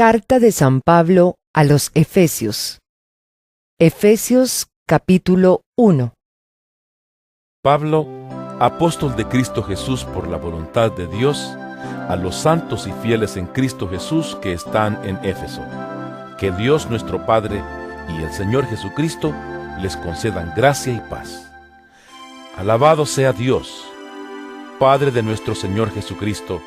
Carta de San Pablo a los Efesios. Efesios capítulo 1. Pablo, apóstol de Cristo Jesús por la voluntad de Dios, a los santos y fieles en Cristo Jesús que están en Éfeso. Que Dios nuestro Padre y el Señor Jesucristo les concedan gracia y paz. Alabado sea Dios, Padre de nuestro Señor Jesucristo,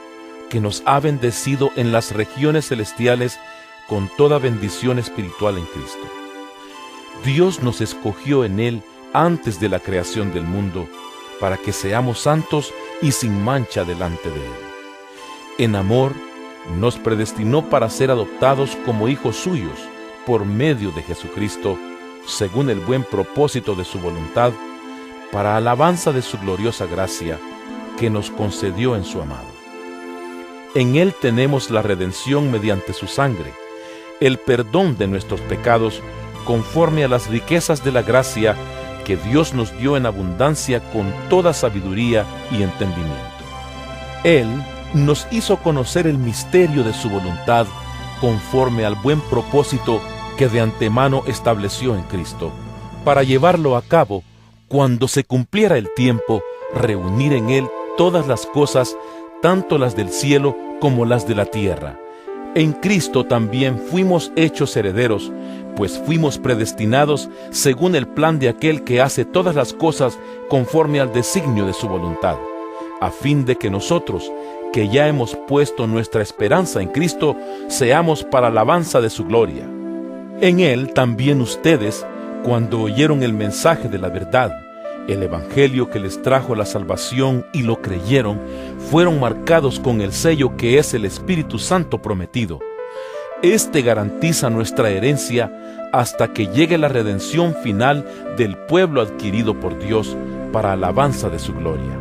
que nos ha bendecido en las regiones celestiales con toda bendición espiritual en Cristo. Dios nos escogió en Él antes de la creación del mundo, para que seamos santos y sin mancha delante de Él. En amor, nos predestinó para ser adoptados como hijos suyos por medio de Jesucristo, según el buen propósito de su voluntad, para alabanza de su gloriosa gracia, que nos concedió en su amado. En Él tenemos la redención mediante su sangre, el perdón de nuestros pecados, conforme a las riquezas de la gracia que Dios nos dio en abundancia con toda sabiduría y entendimiento. Él nos hizo conocer el misterio de su voluntad, conforme al buen propósito que de antemano estableció en Cristo, para llevarlo a cabo cuando se cumpliera el tiempo, reunir en Él todas las cosas, tanto las del cielo como las de la tierra. En Cristo también fuimos hechos herederos, pues fuimos predestinados según el plan de aquel que hace todas las cosas conforme al designio de su voluntad, a fin de que nosotros, que ya hemos puesto nuestra esperanza en Cristo, seamos para alabanza de su gloria. En Él también ustedes, cuando oyeron el mensaje de la verdad, el evangelio que les trajo la salvación y lo creyeron, fueron marcados con el sello que es el Espíritu Santo prometido. Este garantiza nuestra herencia hasta que llegue la redención final del pueblo adquirido por Dios para alabanza de su gloria.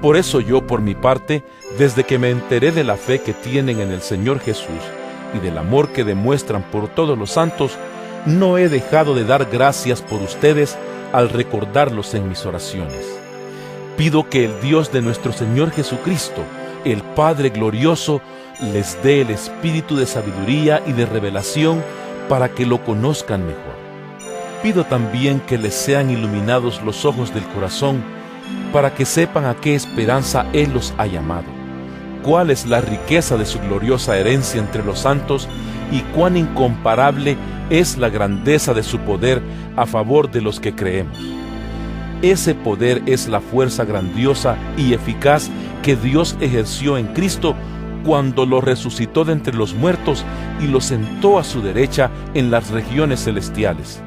Por eso yo, por mi parte, desde que me enteré de la fe que tienen en el Señor Jesús y del amor que demuestran por todos los santos, no he dejado de dar gracias por ustedes al recordarlos en mis oraciones. Pido que el Dios de nuestro Señor Jesucristo, el Padre glorioso, les dé el espíritu de sabiduría y de revelación para que lo conozcan mejor. Pido también que les sean iluminados los ojos del corazón, para que sepan a qué esperanza Él los ha llamado, cuál es la riqueza de su gloriosa herencia entre los santos y cuán incomparable es la grandeza de su poder a favor de los que creemos. Ese poder es la fuerza grandiosa y eficaz que Dios ejerció en Cristo cuando lo resucitó de entre los muertos y lo sentó a su derecha en las regiones celestiales,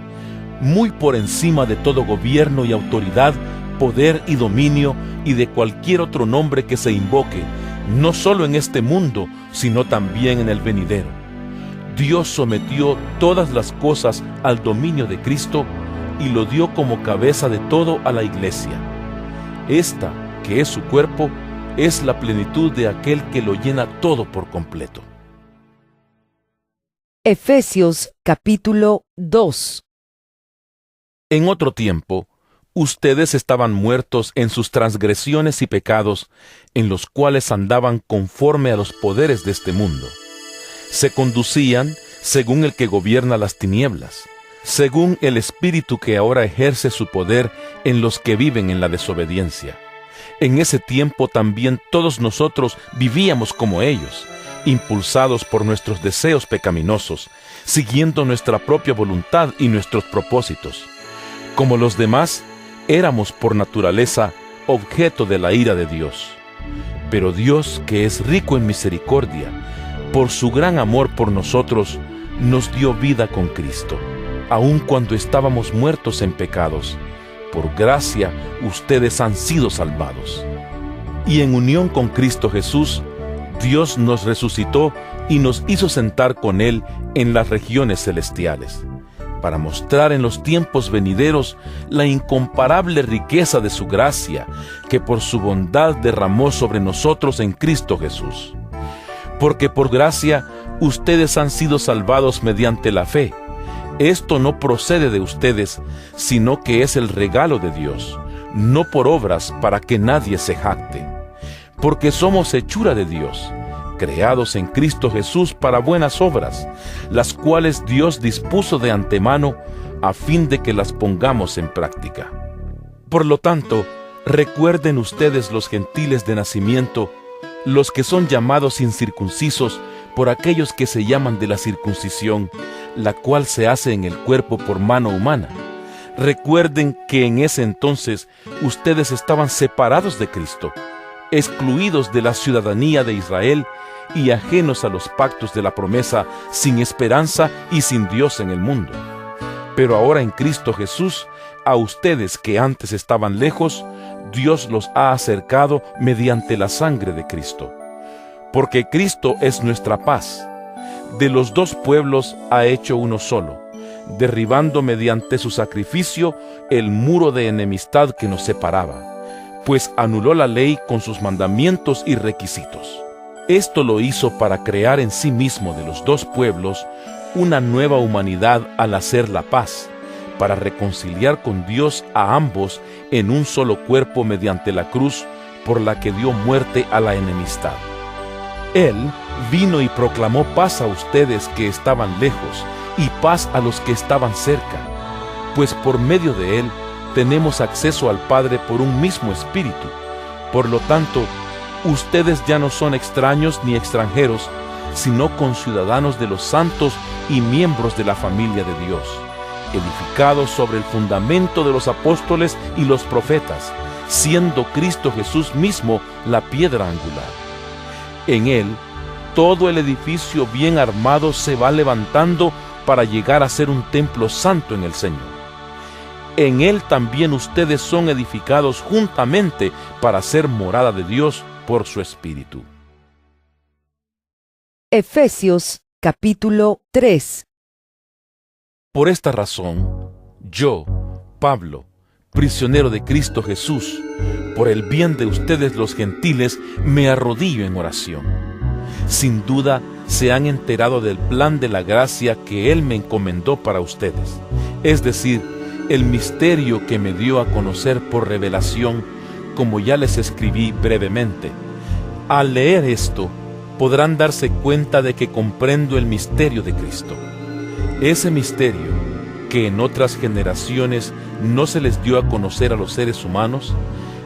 muy por encima de todo gobierno y autoridad, poder y dominio y de cualquier otro nombre que se invoque, no solo en este mundo, sino también en el venidero. Dios sometió todas las cosas al dominio de Cristo y lo dio como cabeza de todo a la Iglesia. Esta, que es su cuerpo, es la plenitud de aquel que lo llena todo por completo. Efesios capítulo 2. En otro tiempo, ustedes estaban muertos en sus transgresiones y pecados, en los cuales andaban conforme a los poderes de este mundo. Se conducían según el que gobierna las tinieblas, según el espíritu que ahora ejerce su poder en los que viven en la desobediencia. En ese tiempo también todos nosotros vivíamos como ellos, impulsados por nuestros deseos pecaminosos, siguiendo nuestra propia voluntad y nuestros propósitos. Como los demás, éramos por naturaleza objeto de la ira de Dios. Pero Dios, que es rico en misericordia, por su gran amor por nosotros, nos dio vida con Cristo, aun cuando estábamos muertos en pecados. Por gracia, ustedes han sido salvados. Y en unión con Cristo Jesús, Dios nos resucitó y nos hizo sentar con Él en las regiones celestiales, para mostrar en los tiempos venideros la incomparable riqueza de su gracia, que por su bondad derramó sobre nosotros en Cristo Jesús. Porque por gracia ustedes han sido salvados mediante la fe. Esto no procede de ustedes, sino que es el regalo de Dios, no por obras para que nadie se jacte. Porque somos hechura de Dios, creados en Cristo Jesús para buenas obras, las cuales Dios dispuso de antemano a fin de que las pongamos en práctica. Por lo tanto, recuerden ustedes los gentiles de nacimiento, los que son llamados incircuncisos por aquellos que se llaman de la circuncisión, la cual se hace en el cuerpo por mano humana. Recuerden que en ese entonces ustedes estaban separados de Cristo, excluidos de la ciudadanía de Israel y ajenos a los pactos de la promesa, sin esperanza y sin Dios en el mundo. Pero ahora en Cristo Jesús, a ustedes que antes estaban lejos, Dios los ha acercado mediante la sangre de Cristo. Porque Cristo es nuestra paz. De los dos pueblos ha hecho uno solo, derribando mediante su sacrificio el muro de enemistad que nos separaba, pues anuló la ley con sus mandamientos y requisitos. Esto lo hizo para crear en sí mismo de los dos pueblos una nueva humanidad al hacer la paz, para reconciliar con Dios a ambos en un solo cuerpo mediante la cruz por la que dio muerte a la enemistad. Él vino y proclamó paz a ustedes que estaban lejos y paz a los que estaban cerca, pues por medio de Él tenemos acceso al Padre por un mismo Espíritu. Por lo tanto, ustedes ya no son extraños ni extranjeros, sino conciudadanos de los santos y miembros de la familia de Dios, edificados sobre el fundamento de los apóstoles y los profetas, siendo Cristo Jesús mismo la piedra angular. En Él, todo el edificio bien armado se va levantando para llegar a ser un templo santo en el Señor. En Él también ustedes son edificados juntamente para ser morada de Dios por su Espíritu. Efesios capítulo 3. Por esta razón, yo, Pablo, prisionero de Cristo Jesús, por el bien de ustedes los gentiles, me arrodillo en oración. Sin duda, se han enterado del plan de la gracia que Él me encomendó para ustedes, es decir, el misterio que me dio a conocer por revelación, como ya les escribí brevemente. Al leer esto, podrán darse cuenta de que comprendo el misterio de Cristo. Ese misterio, que en otras generaciones no se les dio a conocer a los seres humanos,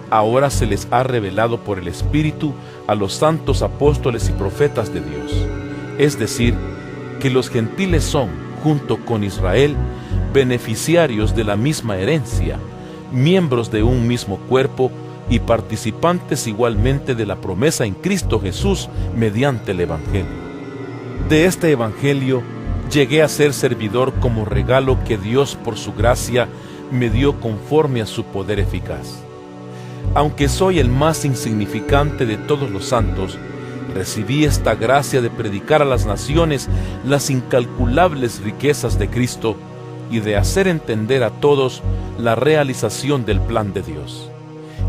ahora se les ha revelado por el Espíritu a los santos apóstoles y profetas de Dios. Es decir, que los gentiles son, junto con Israel, beneficiarios de la misma herencia, miembros de un mismo cuerpo y participantes igualmente de la promesa en Cristo Jesús mediante el Evangelio. De este Evangelio llegué a ser servidor como regalo que Dios por su gracia me dio conforme a su poder eficaz. Aunque soy el más insignificante de todos los santos, recibí esta gracia de predicar a las naciones las incalculables riquezas de Cristo y de hacer entender a todos la realización del plan de Dios,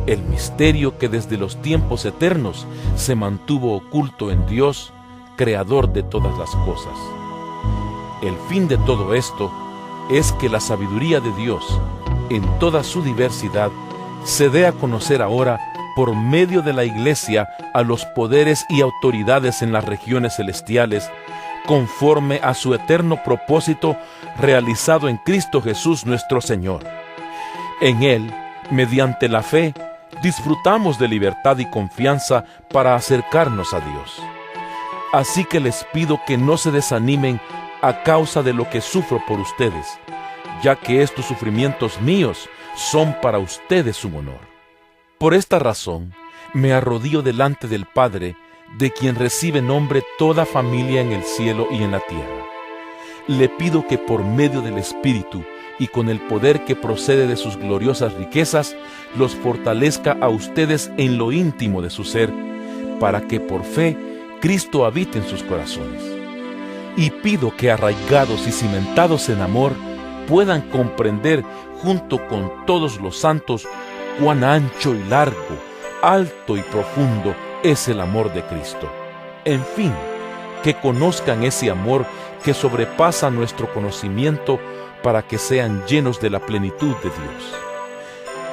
el misterio que desde los tiempos eternos se mantuvo oculto en Dios, creador de todas las cosas. El fin de todo esto es que la sabiduría de Dios, en toda su diversidad, se dé a conocer ahora por medio de la Iglesia a los poderes y autoridades en las regiones celestiales, conforme a su eterno propósito realizado en Cristo Jesús nuestro Señor. En Él, mediante la fe, disfrutamos de libertad y confianza para acercarnos a Dios. Así que les pido que no se desanimen a causa de lo que sufro por ustedes, ya que estos sufrimientos míos son para ustedes un honor. Por esta razón, me arrodillo delante del Padre, de quien recibe nombre toda familia en el cielo y en la tierra. Le pido que por medio del Espíritu y con el poder que procede de sus gloriosas riquezas, los fortalezca a ustedes en lo íntimo de su ser, para que por fe Cristo habite en sus corazones. Y pido que arraigados y cimentados en amor, puedan comprender junto con todos los santos cuán ancho y largo, alto y profundo es el amor de Cristo. En fin, que conozcan ese amor que sobrepasa nuestro conocimiento para que sean llenos de la plenitud de Dios.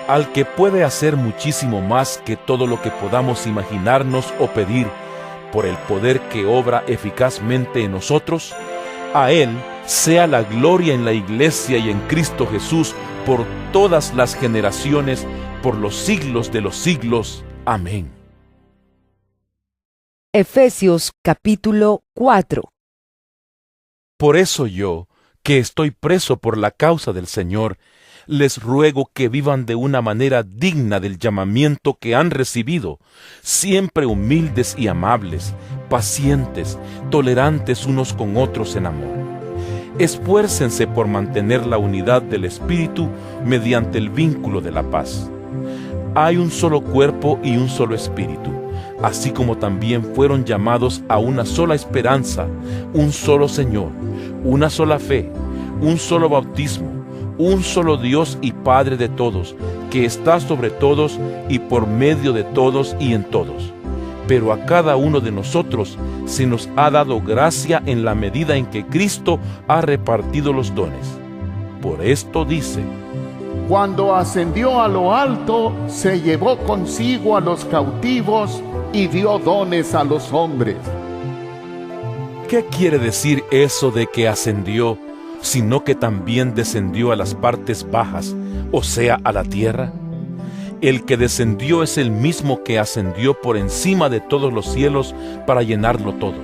Al que puede hacer muchísimo más que todo lo que podamos imaginarnos o pedir, por el poder que obra eficazmente en nosotros, a Él sea la gloria en la Iglesia y en Cristo Jesús por todas las generaciones, por los siglos de los siglos. Amén. Efesios capítulo 4. Por eso yo, que estoy preso por la causa del Señor, les ruego que vivan de una manera digna del llamamiento que han recibido, siempre humildes y amables, pacientes, tolerantes unos con otros en amor. Esfuércense por mantener la unidad del Espíritu mediante el vínculo de la paz. Hay un solo cuerpo y un solo Espíritu, así como también fueron llamados a una sola esperanza, un solo Señor, una sola fe, un solo bautismo, un solo Dios y Padre de todos, que está sobre todos y por medio de todos y en todos. Pero a cada uno de nosotros se nos ha dado gracia en la medida en que Cristo ha repartido los dones. Por esto dice: Cuando ascendió a lo alto, se llevó consigo a los cautivos y dio dones a los hombres. ¿Qué quiere decir eso de que ascendió, sino que también descendió a las partes bajas, o sea, a la tierra? El que descendió es el mismo que ascendió por encima de todos los cielos para llenarlo todo.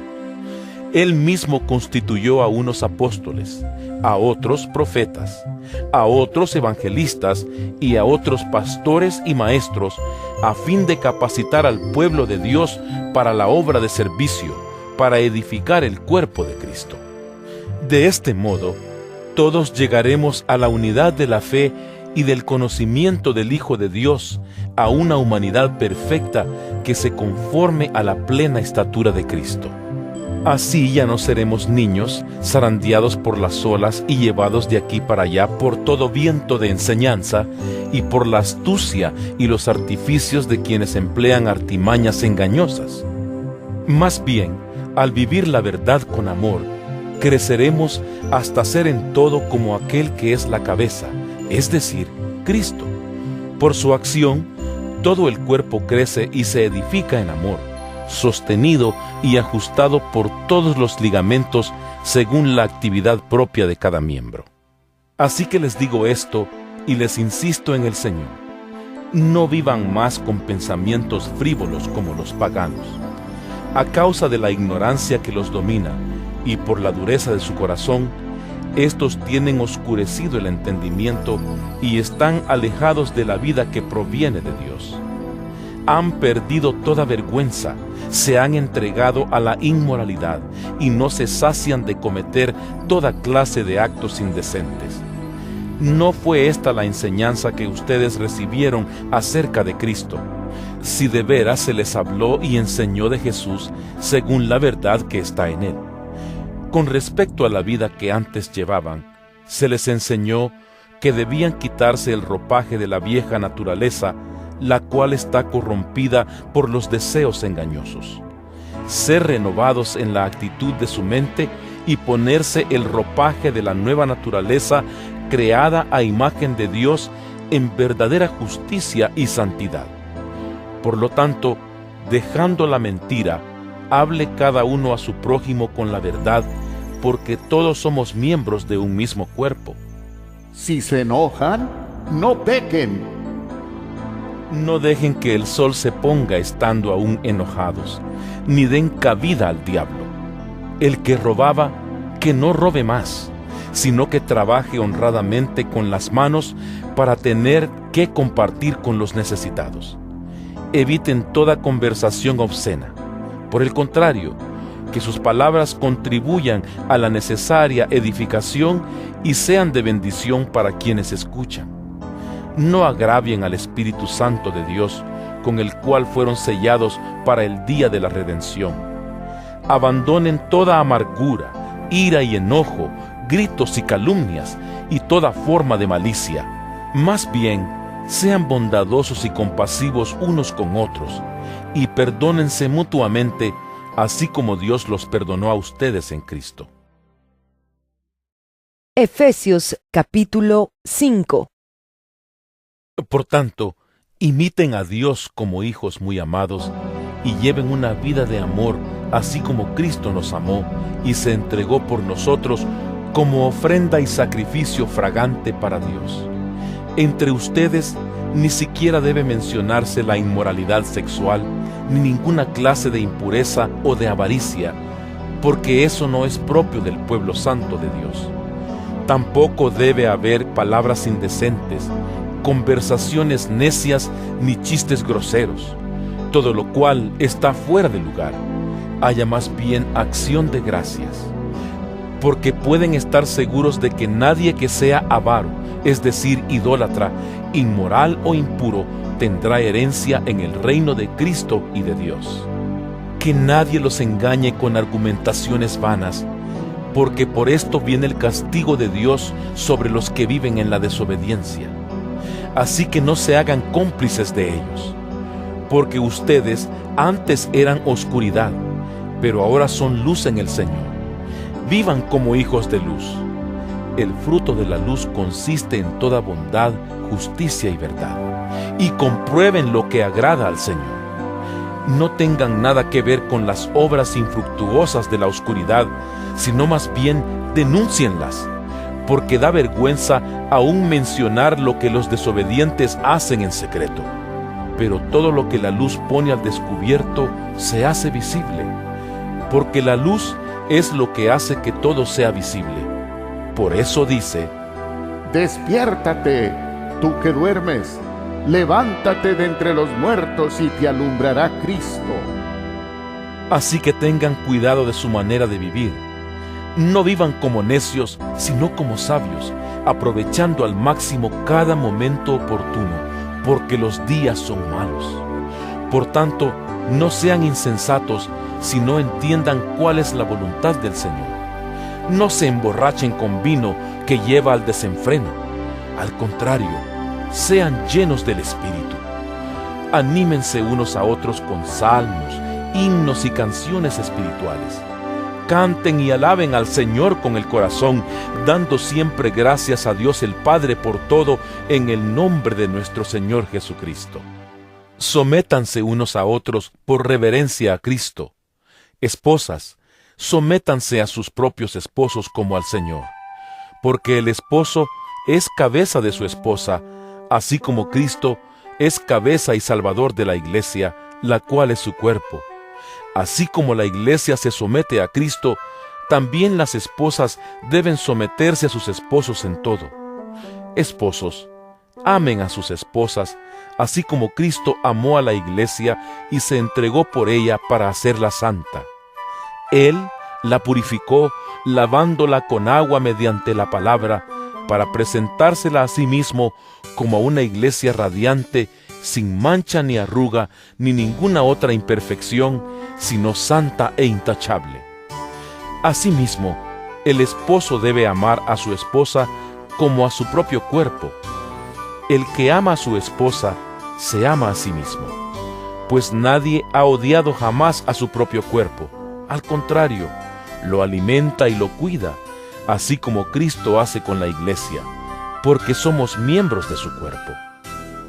Él mismo constituyó a unos apóstoles, a otros profetas, a otros evangelistas y a otros pastores y maestros, a fin de capacitar al pueblo de Dios para la obra de servicio, para edificar el cuerpo de Cristo. De este modo, todos llegaremos a la unidad de la fe y del conocimiento del Hijo de Dios, a una humanidad perfecta que se conforme a la plena estatura de Cristo. Así ya no seremos niños, zarandeados por las olas y llevados de aquí para allá por todo viento de enseñanza y por la astucia y los artificios de quienes emplean artimañas engañosas. Más bien, al vivir la verdad con amor, creceremos hasta ser en todo como aquel que es la cabeza, es decir, Cristo. Por su acción, todo el cuerpo crece y se edifica en amor, sostenido y ajustado por todos los ligamentos según la actividad propia de cada miembro. Así que les digo esto y les insisto en el Señor: no vivan más con pensamientos frívolos como los paganos. A causa de la ignorancia que los domina y por la dureza de su corazón, estos tienen oscurecido el entendimiento y están alejados de la vida que proviene de Dios. Han perdido toda vergüenza, se han entregado a la inmoralidad y no se sacian de cometer toda clase de actos indecentes. ¿No fue esta la enseñanza que ustedes recibieron acerca de Cristo? Si de veras se les habló y enseñó de Jesús según la verdad que está en Él. Con respecto a la vida que antes llevaban, se les enseñó que debían quitarse el ropaje de la vieja naturaleza, la cual está corrompida por los deseos engañosos, ser renovados en la actitud de su mente y ponerse el ropaje de la nueva naturaleza creada a imagen de Dios en verdadera justicia y santidad. Por lo tanto, dejando la mentira, hable cada uno a su prójimo con la verdad, porque todos somos miembros de un mismo cuerpo. Si se enojan, no pequen. No dejen que el sol se ponga estando aún enojados, ni den cabida al diablo. El que robaba, que no robe más, sino que trabaje honradamente con las manos para tener que compartir con los necesitados. Eviten toda conversación obscena. Por el contrario, que sus palabras contribuyan a la necesaria edificación y sean de bendición para quienes escuchan. No agravien al Espíritu Santo de Dios, con el cual fueron sellados para el día de la redención. Abandonen toda amargura, ira y enojo, gritos y calumnias, y toda forma de malicia. Más bien, sean bondadosos y compasivos unos con otros, y perdónense mutuamente, así como Dios los perdonó a ustedes en Cristo. Efesios capítulo 5. Por tanto, imiten a Dios como hijos muy amados, y lleven una vida de amor, así como Cristo nos amó y se entregó por nosotros como ofrenda y sacrificio fragante para Dios. Entre ustedes ni siquiera debe mencionarse la inmoralidad sexual, ni ninguna clase de impureza o de avaricia, porque eso no es propio del pueblo santo de Dios. Tampoco debe haber palabras indecentes, conversaciones necias ni chistes groseros, todo lo cual está fuera de lugar. Haya más bien acción de gracias, porque pueden estar seguros de que nadie que sea avaro, es decir, idólatra, inmoral o impuro, tendrá herencia en el reino de Cristo y de Dios. Que nadie los engañe con argumentaciones vanas, porque por esto viene el castigo de Dios sobre los que viven en la desobediencia. Así que no se hagan cómplices de ellos, porque ustedes antes eran oscuridad, pero ahora son luz en el Señor. Vivan como hijos de luz. El fruto de la luz consiste en toda bondad, justicia y verdad. Y comprueben lo que agrada al Señor. No tengan nada que ver con las obras infructuosas de la oscuridad, sino más bien denúncienlas, porque da vergüenza aún mencionar lo que los desobedientes hacen en secreto. Pero todo lo que la luz pone al descubierto se hace visible, porque la luz es lo que hace que todo sea visible. Por eso dice: Despiértate, tú que duermes, levántate de entre los muertos y te alumbrará Cristo. Así que tengan cuidado de su manera de vivir. No vivan como necios, sino como sabios, aprovechando al máximo cada momento oportuno, porque los días son malos. Por tanto, no sean insensatos, sino entiendan cuál es la voluntad del Señor. No se emborrachen con vino que lleva al desenfreno. Al contrario, sean llenos del Espíritu. Anímense unos a otros con salmos, himnos y canciones espirituales. Canten y alaben al Señor con el corazón, dando siempre gracias a Dios el Padre por todo, en el nombre de nuestro Señor Jesucristo. Sométanse unos a otros por reverencia a Cristo. Esposas, sométanse a sus propios esposos como al Señor, porque el esposo es cabeza de su esposa, así como Cristo es cabeza y salvador de la iglesia, la cual es su cuerpo. Así como la iglesia se somete a Cristo, también las esposas deben someterse a sus esposos en todo. Esposos, amen a sus esposas, así como Cristo amó a la iglesia y se entregó por ella para hacerla santa. Él la purificó, lavándola con agua mediante la palabra, para presentársela a sí mismo como a una iglesia radiante, sin mancha ni arruga, ni ninguna otra imperfección, sino santa e intachable. Asimismo, el esposo debe amar a su esposa como a su propio cuerpo. El que ama a su esposa, se ama a sí mismo, pues nadie ha odiado jamás a su propio cuerpo. Al contrario, lo alimenta y lo cuida, así como Cristo hace con la iglesia, porque somos miembros de su cuerpo.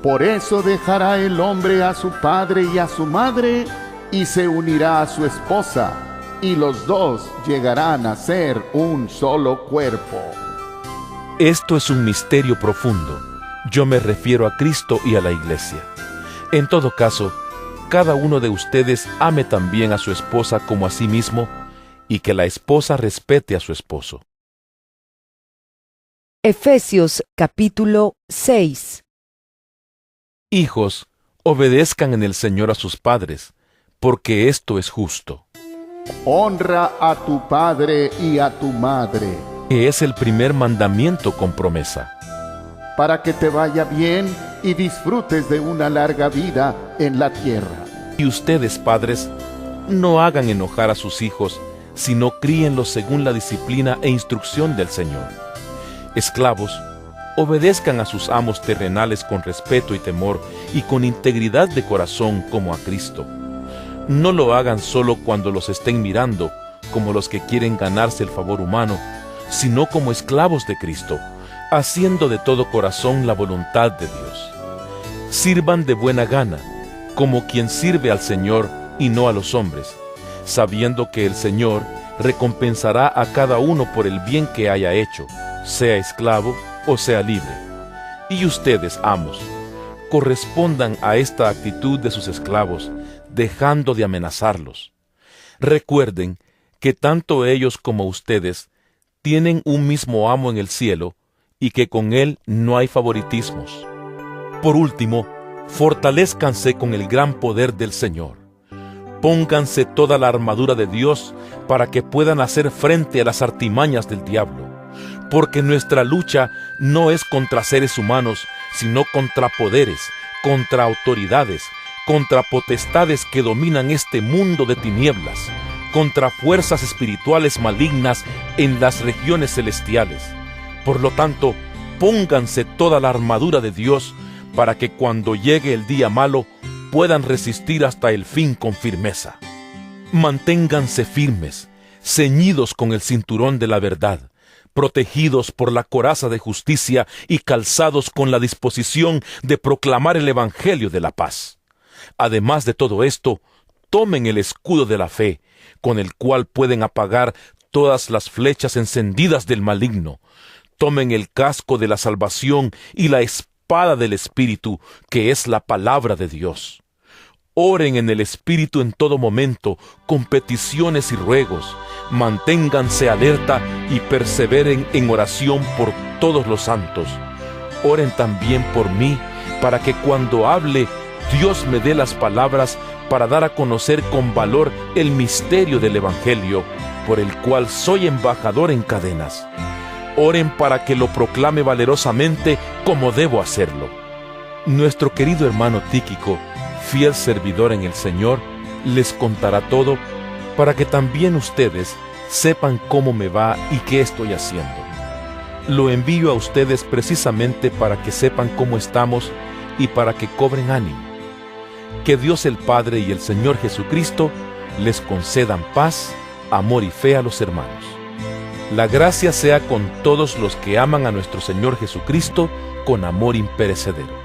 Por eso dejará el hombre a su padre y a su madre, y se unirá a su esposa, y los dos llegarán a ser un solo cuerpo. Esto es un misterio profundo. Yo me refiero a Cristo y a la iglesia. En todo caso, cada uno de ustedes ame también a su esposa como a sí mismo, y que la esposa respete a su esposo. Efesios capítulo 6. Hijos, obedezcan en el Señor a sus padres, porque esto es justo. Honra a tu padre y a tu madre, Que es el primer mandamiento con promesa, para que te vaya bien y disfrutes de una larga vida en la tierra. y ustedes, padres, no hagan enojar a sus hijos, sino críenlos según la disciplina e instrucción del Señor. Esclavos, obedezcan a sus amos terrenales con respeto y temor y con integridad de corazón como a Cristo. No lo hagan solo cuando los estén mirando, como los que quieren ganarse el favor humano, sino como esclavos de Cristo, haciendo de todo corazón la voluntad de Dios. Sirvan de buena gana, como quien sirve al Señor, y no a los hombres, sabiendo que el Señor recompensará a cada uno por el bien que haya hecho, sea esclavo o sea libre. Y ustedes, amos, correspondan a esta actitud de sus esclavos, dejando de amenazarlos. Recuerden que tanto ellos como ustedes tienen un mismo amo en el cielo y que con él no hay favoritismos. Por último, fortalézcanse con el gran poder del Señor. Pónganse toda la armadura de Dios para que puedan hacer frente a las artimañas del diablo, porque nuestra lucha no es contra seres humanos, sino contra poderes, contra autoridades, contra potestades que dominan este mundo de tinieblas, contra fuerzas espirituales malignas en las regiones celestiales. Por lo tanto, pónganse toda la armadura de Dios para que cuando llegue el día malo puedan resistir hasta el fin con firmeza. Manténganse firmes, ceñidos con el cinturón de la verdad, protegidos por la coraza de justicia y calzados con la disposición de proclamar el Evangelio de la paz. Además de todo esto, tomen el escudo de la fe, con el cual pueden apagar todas las flechas encendidas del maligno. Tomen el casco de la salvación y la espada del Espíritu, que es la palabra de Dios. Oren en el Espíritu en todo momento, con peticiones y ruegos. Manténganse alerta y perseveren en oración por todos los santos. Oren también por mí, para que cuando hable, Dios me dé las palabras para dar a conocer con valor el misterio del Evangelio, por el cual soy embajador en cadenas. Oren para que lo proclame valerosamente como debo hacerlo. Nuestro querido hermano Tíquico, fiel servidor en el Señor, les contará todo para que también ustedes sepan cómo me va y qué estoy haciendo. Lo envío a ustedes precisamente para que sepan cómo estamos y para que cobren ánimo. Que Dios el Padre y el Señor Jesucristo les concedan paz, amor y fe a los hermanos. La gracia sea con todos los que aman a nuestro Señor Jesucristo con amor imperecedero.